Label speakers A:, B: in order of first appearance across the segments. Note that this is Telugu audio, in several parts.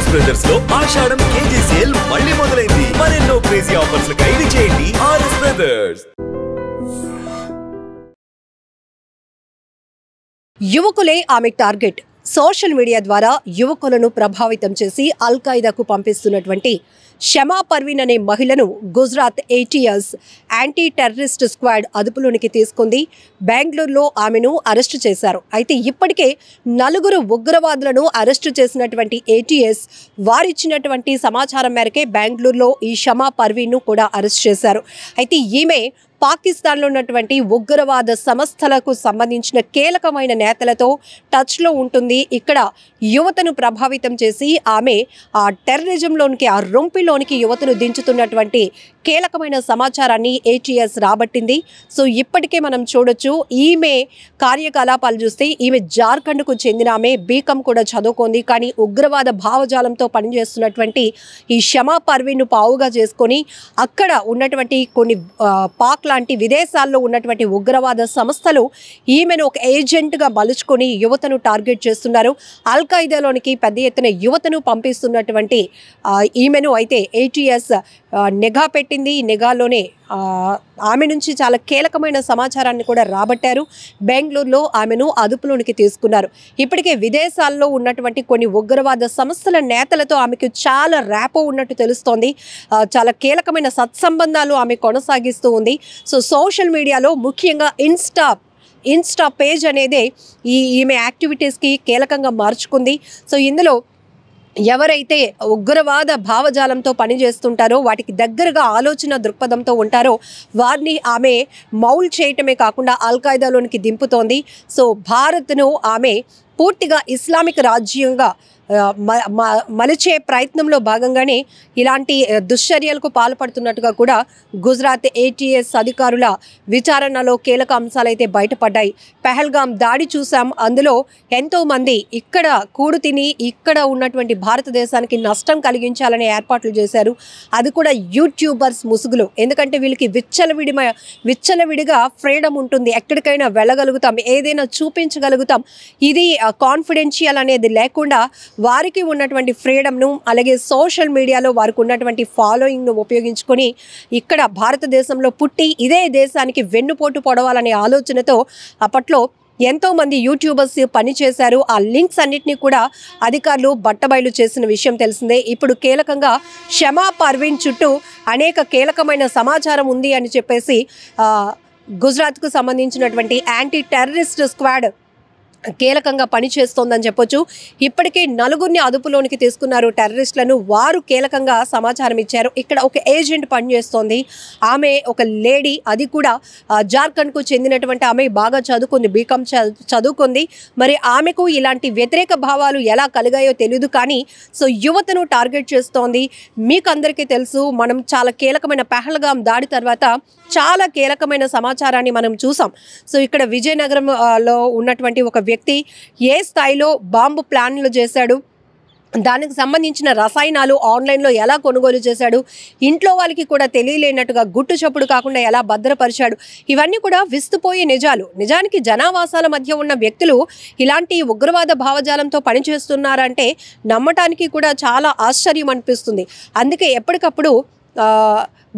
A: ఆర్ఎస్ బ్రదర్స్ లో ఆషాఢం కేజీ సేల్ మళ్ళీ మొదలైంది. మరెన్నో క్రేజీ ఆఫర్స్ ఖైదీ చేయండి ఆర్ఎస్ బ్రదర్స్.
B: యువకులే ఆమె టార్గెట్. సోషల్ మీడియా ద్వారా యువకులను ప్రభావితం చేసి అల్-ఖైదాకు పంపిస్తున్నటువంటి షమా పర్వీన్ అనే మహిళను Gujarat ATS anti terrorist squad అదుపులోనికి తీసుకుంది. బెంగళూరులో ఆమెను అరెస్టు చేశారు. అయితే ఇప్పటికే 4 ఉగ్రవాదులను అరెస్టు చేసినటువంటి ATS వారిచ్చినటువంటి సమాచారం మేరకే బెంగళూరులో ఈ షమా పర్వీన్ను కూడా అరెస్ట్ చేశారు. అయితే ఈమె పాకిస్తాన్లో ఉన్నటువంటి ఉగ్రవాద సంస్థలకు సంబంధించిన కీలకమైన నేతలతో టచ్లో ఉంటుంది. ఇక్కడ యువతను ప్రభావితం చేసి ఆమె ఆ టెర్రరిజంలోనికి, ఆ రొంపిలోనికి యువతను దించుతున్నటువంటి కీలకమైన సమాచారాన్ని ATS రాబట్టింది. సో ఇప్పటికే మనం చూడొచ్చు, ఈమె కార్యకలాపాలు చూస్తే ఈమె జార్ఖండ్కు చెందిన ఆమె, బీకామ్ కూడా చదువుకుంది. కానీ ఉగ్రవాద భావజాలంతో పనిచేస్తున్నటువంటి ఈ షమా పర్వీన్ను పావుగా చేసుకొని అక్కడ ఉన్నటువంటి కొన్ని పాక్ లాంటి విదేశాల్లో ఉన్నటువంటి ఉగ్రవాద సంస్థలు ఈమెను ఒక ఏజెంట్గా మలుచుకొని యువతను టార్గెట్ చేస్తున్నారు. అల్-ఖైదాలోనికి పెద్ద ఎత్తున యువతను పంపిస్తున్నటువంటి ఈమెను అయితే ATS నిఘా పెట్టింది. నిఘాలోనే ఆమె నుంచి చాలా కీలకమైన సమాచారాన్ని కూడా రాబట్టారు. బెంగళూరులో ఆమెను అదుపులోనికి తీసుకున్నారు. ఇప్పటికే విదేశాల్లో ఉన్నటువంటి కొన్ని ఉగ్రవాద సంస్థల నేతలతో ఆమెకు చాలా ర్యాపో ఉన్నట్టు తెలుస్తోంది. చాలా కీలకమైన సత్సంబంధాలు ఆమె కొనసాగిస్తూ ఉంది. సో సోషల్ మీడియాలో ముఖ్యంగా ఇన్స్టా పేజ్ అనేదే ఈమె యాక్టివిటీస్కి కీలకంగా మార్చుకుంది. సో ఇందులో ఎవరైతే ఉగ్రవాద భావజాలంతో పనిచేస్తుంటారో, వాటికి దగ్గరగా ఆలోచన దృక్పథంతో ఉంటారో వారిని ఆమె మౌల్ చేయటమే కాకుండా అల్-ఖైదాలోనికి దింపుతోంది. సో భారత్ను ఆమె పూర్తిగా ఇస్లామిక్ రాజ్యంగా మలిచే ప్రయత్నంలో భాగంగానే ఇలాంటి దుశ్చర్యలకు పాల్పడుతున్నట్టుగా కూడా గుజరాత్ ATS అధికారుల విచారణలో కీలక అంశాలైతే బయటపడ్డాయి. పెహల్గాం దాడి చూసాం. అందులో ఎంతోమంది ఇక్కడ కూడు తిని ఇక్కడ ఉన్నటువంటి భారతదేశానికి నష్టం కలిగించాలనే ఏర్పాట్లు చేశారు. అది కూడా యూట్యూబర్స్ ముసుగులో. ఎందుకంటే వీళ్ళకి విచ్చలవిడిగా ఫ్రీడమ్ ఉంటుంది. ఎక్కడికైనా వెళ్ళగలుగుతాం, ఏదైనా చూపించగలుగుతాం. ఇది కాన్ఫిడెన్షియల్ అనేది లేకుండా వారికి ఉన్నటువంటి ఫ్రీడమ్ను, అలాగే సోషల్ మీడియాలో వారికి ఉన్నటువంటి ఫాలోయింగ్ను ఉపయోగించుకొని ఇక్కడ భారతదేశంలో పుట్టి ఇదే దేశానికి వెన్నుపోటు పొడవాలనే ఆలోచనతో అప్పట్లో ఎంతోమంది యూట్యూబర్స్ పనిచేశారు. ఆ లింక్స్ అన్నిటినీ కూడా అధికారులు బట్టబయలు చేసిన విషయం తెలిసిందే. ఇప్పుడు కీలకంగా షమా పర్వీన్ చుట్టూ అనేక కీలకమైన సమాచారం ఉంది అని చెప్పేసి గుజరాత్కు సంబంధించినటువంటి యాంటీ టెర్రరిస్ట్ స్క్వాడ్ కీలకంగా పనిచేస్తోందని చెప్పొచ్చు. ఇప్పటికే 4 అదుపులోనికి తీసుకున్నారు టెర్రరిస్టులను. వారు కీలకంగా సమాచారం ఇచ్చారు. ఇక్కడ ఒక ఏజెంట్ పనిచేస్తోంది. ఆమె ఒక లేడీ, అది కూడా జార్ఖండ్కు చెందినటువంటి ఆమె, బాగా చదువుకుంది, బీకామ్ చదువుకుంది. మరి ఆమెకు ఇలాంటి వ్యతిరేక భావాలు ఎలా కలిగాయో తెలియదు, కానీ సో యువతను టార్గెట్ చేస్తోంది. మీకు అందరికీ తెలుసు, మనం చాలా కీలకమైన పెహల్గాం దాడి తర్వాత చాలా కీలకమైన సమాచారాన్ని మనం చూసాం. సో ఇక్కడ విజయనగరంలో ఉన్నటువంటి ఒక వ్యక్తి ఏ స్థాయిలో బాంబు ప్లాన్లు చేశాడు, దానికి సంబంధించిన రసాయనాలు ఆన్లైన్లో ఎలా కొనుగోలు చేశాడు, ఇంట్లో వాళ్ళకి కూడా తెలియలేనట్టుగా గుట్టు చప్పుడు కాకుండా ఎలా భద్రపరిచాడు, ఇవన్నీ కూడా విస్తుపోయే నిజాలు. నిజానికి జనావాసాల మధ్య ఉన్న వ్యక్తులు ఇలాంటి ఉగ్రవాద భావజాలంతో పనిచేస్తున్నారంటే నమ్మటానికి కూడా చాలా ఆశ్చర్యం అనిపిస్తుంది. అందుకే ఎప్పటికప్పుడు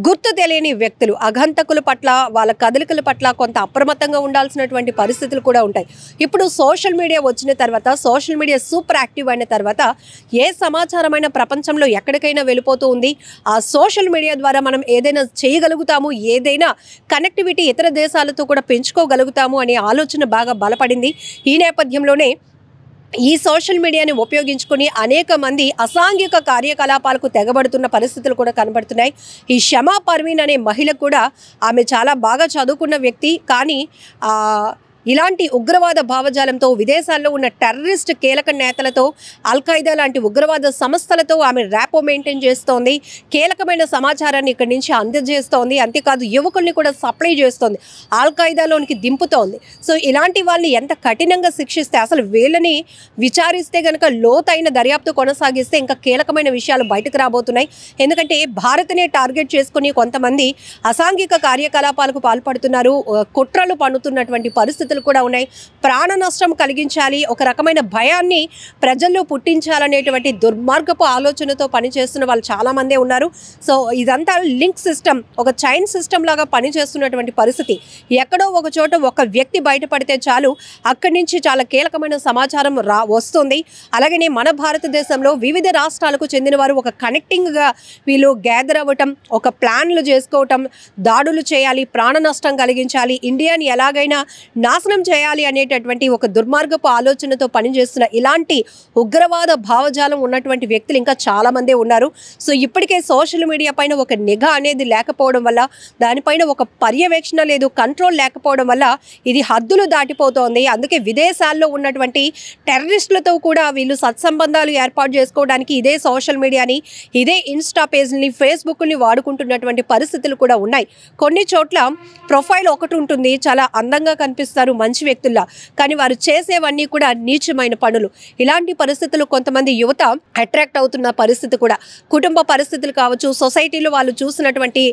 B: గుర్తు తెలియని వ్యక్తులు, అఘంతకుల పట్ల, వాళ్ళ కదలికల పట్ల కొంత అప్రమత్తంగా ఉండాల్సినటువంటి పరిస్థితులు కూడా ఉంటాయి. ఇప్పుడు సోషల్ మీడియా వచ్చిన తర్వాత, సోషల్ మీడియా సూపర్ యాక్టివ్ అయిన తర్వాత ఏ సమాచారమైన ప్రపంచంలో ఎక్కడికైనా వెళ్ళిపోతూ ఉంది. ఆ సోషల్ మీడియా ద్వారా మనం ఏదైనా చేయగలుగుతాము, ఏదైనా కనెక్టివిటీ ఇతర దేశాలతో కూడా పెంచుకోగలుగుతాము అనే ఆలోచన బాగా బలపడింది. ఈ నేపథ్యంలోనే ఈ సోషల్ మీడియాని ఉపయోగించుకొని అనేక మంది అసాంఘిక కార్యకలాపాలకు తెగబడుతున్న పరిస్థితులు కూడా కనబడుతున్నాయి. ఈ షమా పర్వీన్ అనే మహిళ కూడా, ఆమె చాలా బాగా చదువుకున్న వ్యక్తి, కానీ ఇలాంటి ఉగ్రవాద భావజాలంతో విదేశాల్లో ఉన్న టెర్రరిస్ట్ కీలక నేతలతో, అల్-ఖైదా లాంటి ఉగ్రవాద సంస్థలతో ఆమె ర్యాపో మెయింటైన్ చేస్తోంది. కీలకమైన సమాచారాన్ని ఇక్కడి నుంచి అందజేస్తోంది. అంతేకాదు యువకుల్ని కూడా సప్లై చేస్తోంది, అల్-ఖైదాలోనికి దింపుతోంది. సో ఇలాంటి వాళ్ళని ఎంత కఠినంగా శిక్షిస్తే, అసలు వీళ్ళని విచారిస్తే కనుక లోతైన దర్యాప్తు కొనసాగిస్తే ఇంకా కీలకమైన విషయాలు బయటకు రాబోతున్నాయి. ఎందుకంటే భారత్నే టార్గెట్ చేసుకుని కొంతమంది అసాంఘిక కార్యకలాపాలకు పాల్పడుతున్నారు, కుట్రలు పన్నుతున్నటువంటి పరిస్థితులు పరిస్థితులు కూడా ఉన్నాయి. ప్రాణ నష్టం కలిగించాలి, ఒక రకమైన భయాన్ని ప్రజల్లో పుట్టించాలనేటువంటి దుర్మార్గపు ఆలోచనతో పనిచేస్తున్న వాళ్ళు చాలామందే ఉన్నారు. సో ఇదంతా లింక్ సిస్టమ్, ఒక చైన్ సిస్టమ్ లాగా పనిచేస్తున్నటువంటి పరిస్థితి. ఎక్కడో ఒక చోట ఒక వ్యక్తి బయటపడితే చాలు, అక్కడి నుంచి చాలా కీలకమైన సమాచారం వస్తుంది. అలాగనే మన భారతదేశంలో వివిధ రాష్ట్రాలకు చెందిన వారు ఒక కనెక్టింగ్గా వీళ్ళు గ్యాదర్ అవ్వటం, ఒక ప్లాన్లు చేసుకోవటం, దాడులు చేయాలి, ప్రాణ నష్టం కలిగించాలి, ఇండియాని ఎలాగైనా నాశనం చేయాలి అనేటటువంటి ఒక దుర్మార్గపు ఆలోచనతో పనిచేస్తున్న ఇలాంటి ఉగ్రవాద భావజాలం ఉన్నటువంటి వ్యక్తులు ఇంకా చాలామందే ఉన్నారు. సో ఇప్పటికే సోషల్ మీడియా పైన ఒక నిఘా అనేది లేకపోవడం వల్ల, దానిపైన ఒక పర్యవేక్షణ లేదు, కంట్రోల్ లేకపోవడం వల్ల ఇది హద్దులు దాటిపోతోంది. అందుకే విదేశాల్లో ఉన్నటువంటి టెర్రరిస్టులతో కూడా వీళ్ళు సత్సంబంధాలు ఏర్పాటు చేసుకోవడానికి ఇదే సోషల్ మీడియాని, ఇదే ఇన్స్టా పేజ్ని, ఫేస్బుక్ని వాడుకుంటున్నటువంటి పరిస్థితులు కూడా ఉన్నాయి. కొన్ని చోట్ల ప్రొఫైల్ ఒకటి ఉంటుంది, చాలా అందంగా కనిపిస్తారు మంచి వ్యక్తుల్లా, కానీ వారు చేసేవన్నీ కూడా నీచమైన పనులు. ఇలాంటి పరిస్థితులు కొంతమంది యువత అట్రాక్ట్ అవుతున్న పరిస్థితి కూడా, కుటుంబ పరిస్థితులు కావచ్చు, సొసైటీలో వాళ్ళు చూసినటువంటి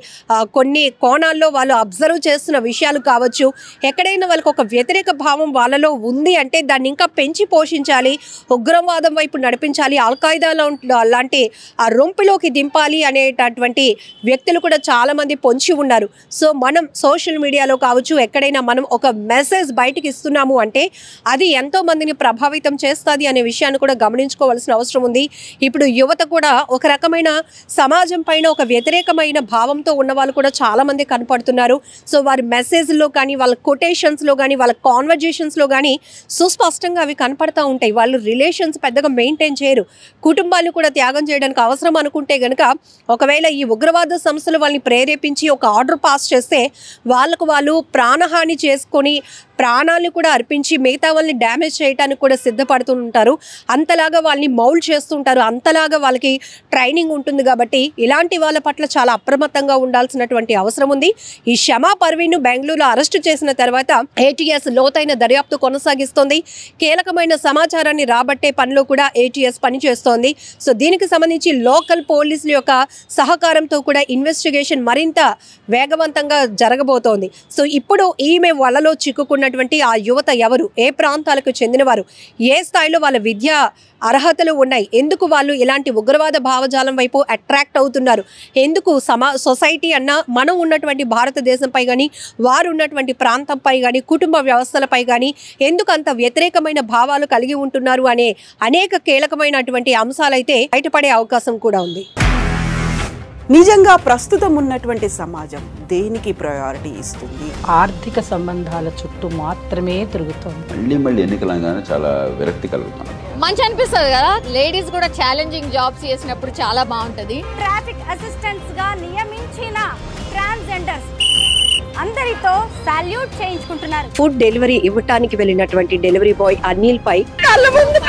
B: కొన్ని కోణాల్లో వాళ్ళు అబ్జర్వ్ చేస్తున్న విషయాలు కావచ్చు, ఎక్కడైనా వాళ్ళకి ఒక వ్యతిరేక భావం వాళ్ళలో ఉంది అంటే దాన్ని ఇంకా పెంచి పోషించాలి, ఉగ్రవాదం వైపు నడిపించాలి, అల్ఖాయిదాలో అలాంటి ఆ రొంపిలోకి దింపాలి అనేటటువంటి వ్యక్తులు కూడా చాలామంది పొంచి ఉన్నారు. సో మనం సోషల్ మీడియాలో కావచ్చు, ఎక్కడైనా మనం ఒక మెసేజ్ బయటికి ఇస్తున్నాము అంటే అది ఎంతో మందిని ప్రభావితం చేస్తుంది అనే విషయాన్ని కూడా గమనించుకోవాల్సిన అవసరం ఉంది. ఇప్పుడు యువత కూడా ఒక రకమైన సమాజం పైన ఒక వ్యతిరేకమైన భావంతో ఉన్న వాళ్ళు కూడా చాలామంది కనపడుతున్నారు. సో వారి మెసేజ్లో కానీ, వాళ్ళ కొటేషన్స్లో కానీ, వాళ్ళ కాన్వర్జేషన్స్లో కానీ సుస్పష్టంగా అవి కనపడతా ఉంటాయి. వాళ్ళు రిలేషన్స్ పెద్దగా మెయింటైన్ చేయరు, కుటుంబాన్ని కూడా త్యాగం చేయడానికి అవసరం అనుకుంటే కనుక, ఒకవేళ ఈ ఉగ్రవాద సంస్థలు వాళ్ళని ప్రేరేపించి ఒక ఆర్డర్ పాస్ చేస్తే వాళ్ళకు వాళ్ళు ప్రాణహాని చేసుకొని ప్రాణాలను కూడా అర్పించి మిగతా వాళ్ళని డ్యామేజ్ చేయడానికి కూడా సిద్ధపడుతూ ఉంటారు. అంతలాగా వాళ్ళని మౌల్డ్ చేస్తుంటారు, అంతలాగా వాళ్ళకి ట్రైనింగ్ ఉంటుంది. కాబట్టి ఇలాంటి వాళ్ళ పట్ల చాలా అప్రమత్తంగా ఉండాల్సినటువంటి అవసరం ఉంది. ఈ షమా పర్వీన్ను బెంగళూరులో అరెస్టు చేసిన తర్వాత ఏటీఎస్ లోతైన దర్యాప్తు కొనసాగిస్తోంది. కీలకమైన సమాచారాన్ని రాబట్టే పనిలో కూడా ఏటీఎస్ పనిచేస్తోంది. సో దీనికి సంబంధించి లోకల్ పోలీసుల యొక్క సహకారంతో కూడా ఇన్వెస్టిగేషన్ మరింత వేగవంతంగా జరగబోతోంది. సో ఇప్పుడు ఈమె వలలో చిక్కుకున్న ఆ యువత ఎవరు, ఏ ప్రాంతాలకు చెందినవారు, ఏ స్థాయిలో వాళ్ళ విద్యా అర్హతలు ఉన్నాయి, ఎందుకు వాళ్ళు ఇలాంటి ఉగ్రవాద భావజాలం వైపు అట్రాక్ట్ అవుతున్నారు, ఎందుకు సొసైటీ అన్న మనం ఉన్నటువంటి భారతదేశంపై కానీ, వారు ఉన్నటువంటి ప్రాంతంపై కానీ, కుటుంబ వ్యవస్థలపై కానీ ఎందుకు అంత వ్యతిరేకమైన భావాలు కలిగి ఉంటున్నారు అనే అనేక కీలకమైనటువంటి అంశాలైతే బయటపడే అవకాశం కూడా ఉంది.
C: నిజంగా ప్రస్తుతం ఉన్నటువంటి సమాజం దేనికి ప్రయారిటీ ఇస్తుంది?
D: ఆర్థిక సంబంధాల చుట్టూ మాత్రమే తిరుగుతుంది.
E: మళ్ళీ ఎన్నికలంగానే చాలా విరక్తి కలుగుతుంది.
F: మంచి అనిపిస్తుంది కదా, లేడీస్ కూడా ఛాలెంజింగ్ జాబ్స్ చేసినప్పుడు చాలా బాగుంటది.
G: ట్రాఫిక్ అసిస్టెంట్స్ గా నియమించిన ట్రాన్స్జెండర్స్ అందరితో సాల్యూట్ చేయించుకుంటున్నారు.
B: ఫుడ్ డెలివరీ ఇవ్వటానికి వెళ్ళినటువంటి డెలివరీ బాయ్ అనిల్ పై కళ్ళ ముందు